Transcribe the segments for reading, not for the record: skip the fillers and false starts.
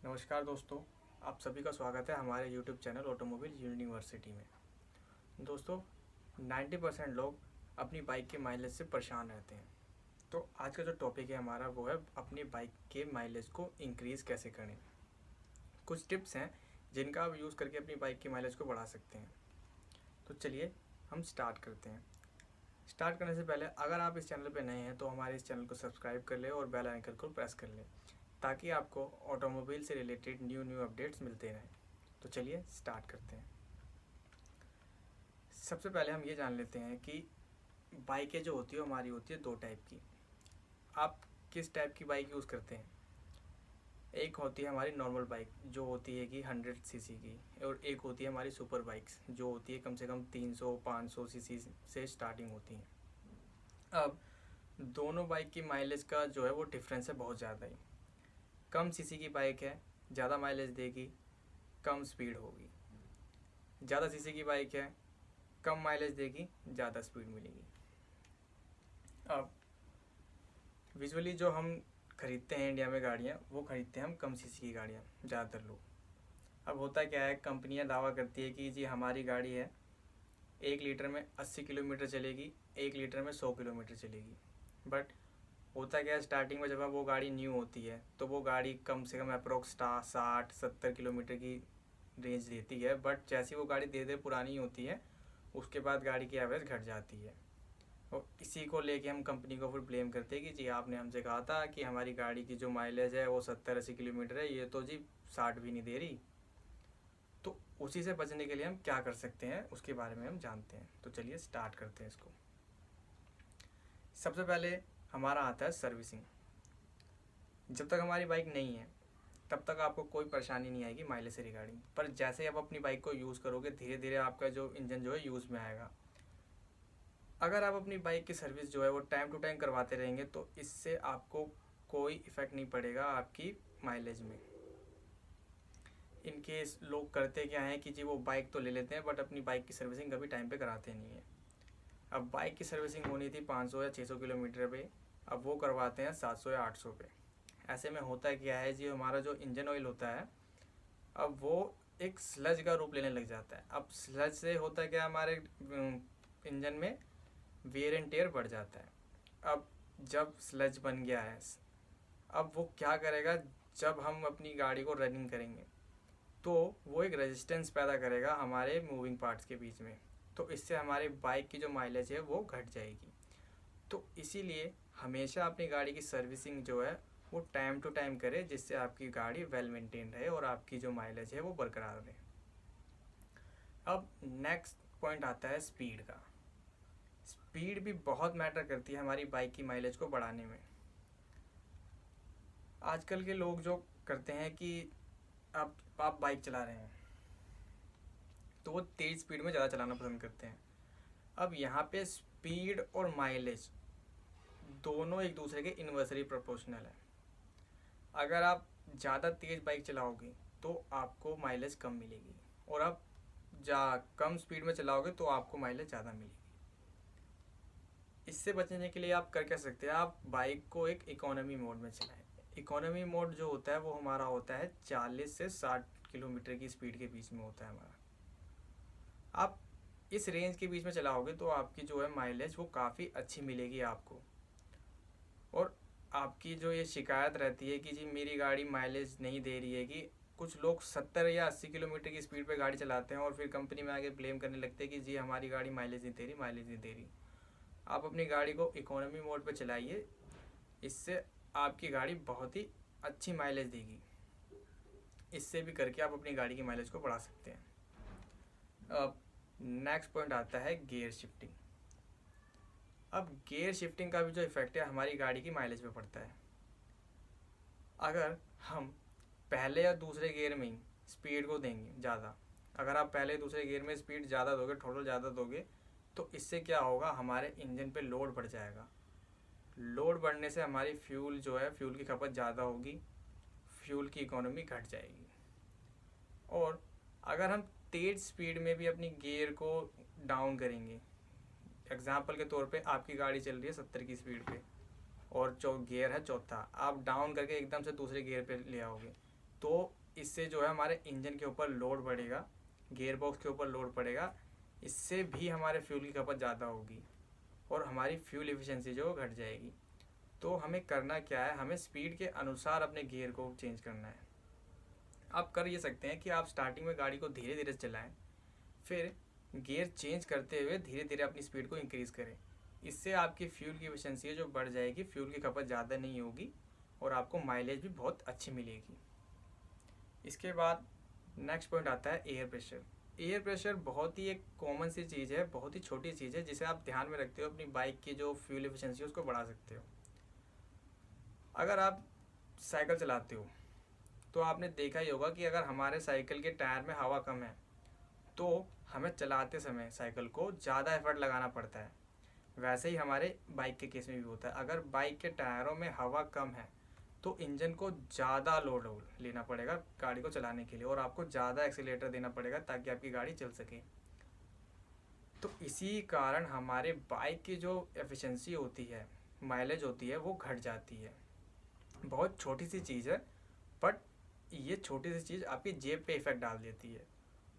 नमस्कार दोस्तों, आप सभी का स्वागत है हमारे YouTube चैनल ऑटोमोबाइल यूनिवर्सिटी में। दोस्तों, 90% लोग अपनी बाइक के माइलेज से परेशान रहते हैं। तो आज का जो टॉपिक है हमारा वो है अपनी बाइक के माइलेज को इंक्रीज़ कैसे करें। कुछ टिप्स हैं जिनका आप यूज़ करके अपनी बाइक के माइलेज को बढ़ा सकते हैं। तो चलिए हम स्टार्ट करते हैं। स्टार्ट करने से पहले अगर आप इस चैनल पर नए हैं तो हमारे इस चैनल को सब्सक्राइब कर लें और बेल आइकन को प्रेस कर लें ताकि आपको ऑटोमोबाइल से रिलेटेड न्यू अपडेट्स मिलते रहें। तो चलिए स्टार्ट करते हैं। सबसे पहले हम ये जान लेते हैं कि बाइकें जो होती है हमारी होती है दो टाइप की। आप किस टाइप की बाइक यूज़ करते हैं? एक होती है हमारी नॉर्मल बाइक जो होती है कि 100 सीसी की, और एक होती है हमारी सुपर बाइक्स जो होती है कम से कम 300-500 सीसी से स्टार्टिंग होती हैं। अब दोनों बाइक की माइलेज का जो है वो डिफरेंस है बहुत ज़्यादा ही। कम सीसी की बाइक है, ज़्यादा माइलेज देगी, कम स्पीड होगी। ज़्यादा सीसी की बाइक है, कम माइलेज देगी, ज़्यादा स्पीड मिलेगी। अब विजुअली जो हम ख़रीदते हैं इंडिया में गाड़ियाँ, वो ख़रीदते हैं हम कम सीसी की गाड़ियाँ ज़्यादातर लोग। अब होता क्या है, कंपनियां दावा करती है कि जी हमारी गाड़ी है 1 लीटर में 80 किलोमीटर चलेगी, 1 लीटर में 100 किलोमीटर चलेगी। बट होता क्या है, स्टार्टिंग में जब वो गाड़ी न्यू होती है तो वो गाड़ी कम से कम अप्रोक्स 60-70 किलोमीटर की रेंज देती है। बट जैसी वो गाड़ी धीरे धीरे पुरानी होती है उसके बाद गाड़ी की एवरेज घट जाती है। और इसी को लेके हम कंपनी को फिर ब्लेम करते हैं कि जी आपने हमसे कहा था कि हमारी गाड़ी की जो माइलेज है वो 70-80 किलोमीटर है, ये तो जी 60 भी नहीं दे रही। तो उसी से बचने के लिए हम क्या कर सकते हैं उसके बारे में हम जानते हैं। तो चलिए स्टार्ट करते हैं इसको। सबसे पहले हमारा आता है सर्विसिंग। जब तक हमारी बाइक नहीं है तब तक आपको कोई परेशानी नहीं आएगी माइलेज से रिगार्डिंग। पर जैसे आप अपनी बाइक को यूज़ करोगे धीरे धीरे आपका जो इंजन जो है यूज़ में आएगा। अगर आप अपनी बाइक की सर्विस जो है वो टाइम टू टाइम करवाते रहेंगे तो इससे आपको कोई इफ़ेक्ट नहीं पड़ेगा आपकी माइलेज में। इनकेस लोग करते क्या हैं कि जी वो बाइक तो ले लेते हैं बट अपनी बाइक की सर्विसिंग कभी टाइम पे कराते नहीं हैं। अब बाइक की सर्विसिंग होनी थी 500 या 600 किलोमीटर पे, अब वो करवाते हैं 700 या 800 पे। ऐसे में होता क्या है जी, हमारा जो इंजन ऑयल होता है अब वो एक स्लज का रूप लेने लग जाता है। अब स्लज से होता क्या, हमारे इंजन में वेयर एंड टेयर बढ़ जाता है। अब जब स्लज बन गया है, अब वो क्या करेगा, जब हम अपनी गाड़ी को रनिंग करेंगे तो वो एक रेजिस्टेंस पैदा करेगा हमारे मूविंग पार्ट्स के बीच में। तो इससे हमारे बाइक की जो माइलेज है वो घट जाएगी। तो इसीलिए हमेशा अपनी गाड़ी की सर्विसिंग जो है वो टाइम टू टाइम करें, जिससे आपकी गाड़ी वेल मेंटेन रहे और आपकी जो माइलेज है वो बरकरार रहे। अब नेक्स्ट पॉइंट आता है स्पीड का। स्पीड भी बहुत मैटर करती है हमारी बाइक की माइलेज को बढ़ाने में। आजकल के लोग जो करते हैं कि आप बाइक चला रहे हैं तो वो तेज़ स्पीड में ज़्यादा चलाना पसंद करते हैं। अब यहाँ पे स्पीड और माइलेज दोनों एक दूसरे के इन्वर्सली प्रोपोर्शनल है। अगर आप ज़्यादा तेज़ बाइक चलाओगे तो आपको माइलेज कम मिलेगी, और आप कम स्पीड में चलाओगे तो आपको माइलेज ज़्यादा मिलेगी। इससे बचने के लिए आप कर क्या सकते हैं, आप बाइक को एक इकोनॉमी मोड में चलाएं। इकोनॉमी मोड जो होता है वो हमारा होता है 40 से 60 किलोमीटर की स्पीड के बीच में होता है हमारा। आप इस रेंज के बीच में चलाओगे तो आपकी जो है माइलेज वो काफ़ी अच्छी मिलेगी आपको। और आपकी जो ये शिकायत रहती है कि जी मेरी गाड़ी माइलेज नहीं दे रही है, कि कुछ लोग 70 या 80 किलोमीटर की स्पीड पे गाड़ी चलाते हैं और फिर कंपनी में आके ब्लेम करने लगते हैं कि जी हमारी गाड़ी माइलेज नहीं दे रही, माइलेज नहीं दे रही। आप अपनी गाड़ी को इकोनॉमी मोड पे चलाइए, इससे आपकी गाड़ी बहुत ही अच्छी माइलेज देगी। इससे भी करके आप अपनी गाड़ी की माइलेज को बढ़ा सकते हैं। अब नेक्स्ट पॉइंट आता है गियर शिफ्टिंग। अब गियर शिफ्टिंग का भी जो इफेक्ट है हमारी गाड़ी की माइलेज पे पड़ता है। अगर हम पहले या दूसरे गियर में ही स्पीड को देंगे ज़्यादा, अगर आप पहले दूसरे गियर में स्पीड ज़्यादा दोगे, थ्रोटल ज़्यादा दोगे, तो इससे क्या होगा, हमारे इंजन पे लोड बढ़ जाएगा। लोड बढ़ने से हमारी फ्यूल जो है, फ्यूल की खपत ज़्यादा होगी, फ्यूल की इकोनॉमी घट जाएगी। और अगर हम तेज़ स्पीड में भी अपनी गियर को डाउन करेंगे, एग्जाम्पल के तौर पे आपकी गाड़ी चल रही है 70 की स्पीड पे और गियर है चौथा, आप डाउन करके एकदम से दूसरे गियर पे ले आओगे तो इससे जो है हमारे इंजन के ऊपर लोड बढ़ेगा, गियर बॉक्स के ऊपर लोड पड़ेगा, इससे भी हमारे फ्यूल की खपत ज़्यादा होगी और हमारी फ्यूल एफिशिएंसी जो घट जाएगी। तो हमें करना क्या है, हमें स्पीड के अनुसार अपने गियर को चेंज करना है। आप कर ये सकते हैं कि आप स्टार्टिंग में गाड़ी को धीरे धीरे चलाएं, फिर गियर चेंज करते हुए धीरे धीरे अपनी स्पीड को इंक्रीज़ करें। इससे आपकी फ्यूल की एफिशिएंसी जो बढ़ जाएगी, फ्यूल की खपत ज़्यादा नहीं होगी और आपको माइलेज भी बहुत अच्छी मिलेगी। इसके बाद नेक्स्ट पॉइंट आता है एयर प्रेशर। एयर प्रेशर बहुत ही एक कॉमन सी चीज़ है, बहुत ही छोटी चीज़ है, जिसे आप ध्यान में रखते हो अपनी बाइक की जो फ्यूल एफिशिएंसी है उसको बढ़ा सकते हो। अगर आप साइकिल चलाते हो तो आपने देखा ही होगा कि अगर हमारे साइकिल के टायर में हवा कम है तो हमें चलाते समय साइकिल को ज़्यादा एफर्ट लगाना पड़ता है। वैसे ही हमारे बाइक के केस में भी होता है। अगर बाइक के टायरों में हवा कम है तो इंजन को ज़्यादा लोड लेना पड़ेगा गाड़ी को चलाने के लिए और आपको ज़्यादा एक्सीलेटर देना पड़ेगा ताकि आपकी गाड़ी चल सके। तो इसी कारण हमारे बाइक की जो एफिशिएंसी होती है, माइलेज होती है, वो घट जाती है। बहुत छोटी सी चीज़ है, बट ये छोटी सी चीज़ आपकी जेब पे इफ़ेक्ट डाल देती है।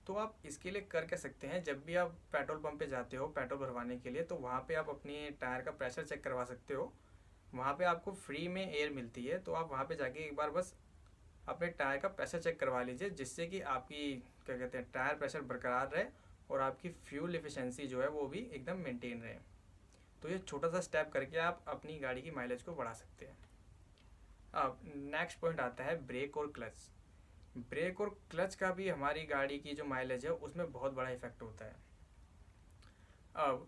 तो आप इसके लिए कर सकते हैं, जब भी आप पेट्रोल पंप पे जाते हो पेट्रोल भरवाने के लिए, तो वहाँ पे आप अपनी टायर का प्रेशर चेक करवा सकते हो। वहाँ पे आपको फ्री में एयर मिलती है, तो आप वहाँ पे जाके एक बार बस अपने टायर का प्रेशर चेक करवा लीजिए, जिससे कि आपकी क्या कहते हैं टायर प्रेशर बरकरार रहे और आपकी फ्यूल एफिशिएंसी जो है वो भी एकदम मेंटेन रहे। तो ये छोटा सा स्टेप करके आप अपनी गाड़ी की माइलेज को बढ़ा सकते हैं। अब नेक्स्ट पॉइंट आता है ब्रेक और क्लच। ब्रेक और क्लच का भी हमारी गाड़ी की जो माइलेज है उसमें बहुत बड़ा इफेक्ट होता है। अब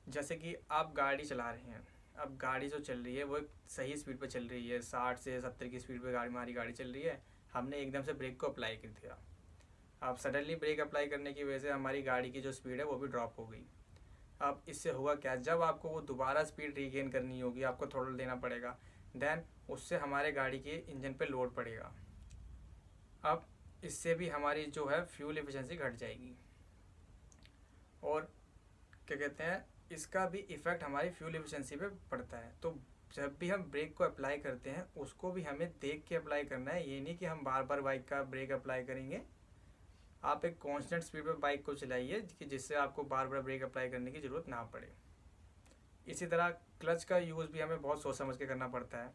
जैसे कि आप गाड़ी चला रहे हैं, अब गाड़ी जो चल रही है वो एक सही स्पीड पे चल रही है, 60 से 70 की स्पीड पे हमारी गाड़ी चल रही है। हमने एकदम से ब्रेक को अप्लाई कर दिया। अब सडनली ब्रेक अप्लाई करने की वजह से हमारी गाड़ी की जो स्पीड है वो भी ड्रॉप हो गई। अब इससे हुआ क्या, जब आपको वो दोबारा स्पीड रीगेन करनी होगी, आपको थ्रॉटल देना पड़ेगा, देन उससे हमारे गाड़ी के इंजन पे लोड पड़ेगा। अब इससे भी हमारी जो है फ्यूल एफिशिएंसी घट जाएगी और क्या कहते हैं इसका भी इफ़ेक्ट हमारी फ्यूल एफिशिएंसी पे पड़ता है। तो जब भी हम ब्रेक को अप्लाई करते हैं उसको भी हमें देख के अप्लाई करना है। ये नहीं कि हम बार बार बाइक का ब्रेक अप्लाई करेंगे। आप एक कांस्टेंट स्पीड पे बाइक को चलाइए कि जिससे आपको बार बार ब्रेक अप्लाई करने की ज़रूरत ना पड़े। इसी तरह क्लच का यूज़ भी हमें बहुत सोच समझ के करना पड़ता है,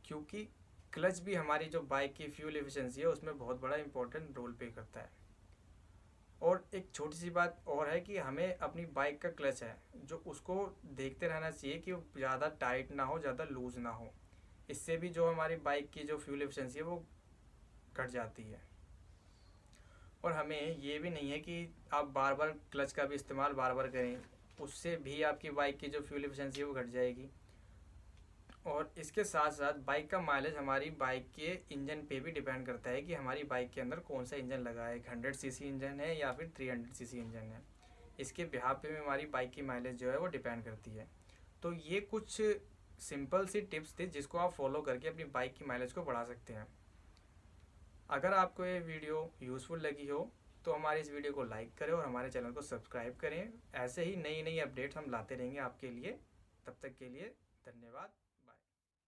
क्योंकि क्लच भी हमारी जो बाइक की फ्यूल एफिशिएंसी है उसमें बहुत बड़ा इंपॉर्टेंट रोल प्ले करता है। और एक छोटी सी बात और है कि हमें अपनी बाइक का क्लच है जो उसको देखते रहना चाहिए कि वो ज़्यादा टाइट ना हो, ज़्यादा लूज़ ना हो। इससे भी जो हमारी बाइक की जो फ्यूल एफिशिएंसी है वो घट जाती है। और हमें ये भी नहीं है कि आप बार बार क्लच का भी इस्तेमाल बार बार करें, उससे भी आपकी बाइक की जो फ्यूल एफिशिएंसी है वो घट जाएगी। और इसके साथ साथ बाइक का माइलेज हमारी बाइक के इंजन पे भी डिपेंड करता है कि हमारी बाइक के अंदर कौन सा इंजन लगा है, 100 सीसी इंजन है या फिर 300 सीसी इंजन है। इसके बिहाफ पे भी हमारी बाइक की माइलेज जो है वो डिपेंड करती है। तो ये कुछ सिंपल सी टिप्स थी जिसको आप फॉलो करके अपनी बाइक की माइलेज को बढ़ा सकते हैं। अगर आपको ये वीडियो यूज़फुल लगी हो तो हमारे इस वीडियो को लाइक करें और हमारे चैनल को सब्सक्राइब करें। ऐसे ही नई नई अपडेट्स हम लाते रहेंगे आपके लिए। तब तक के लिए धन्यवाद।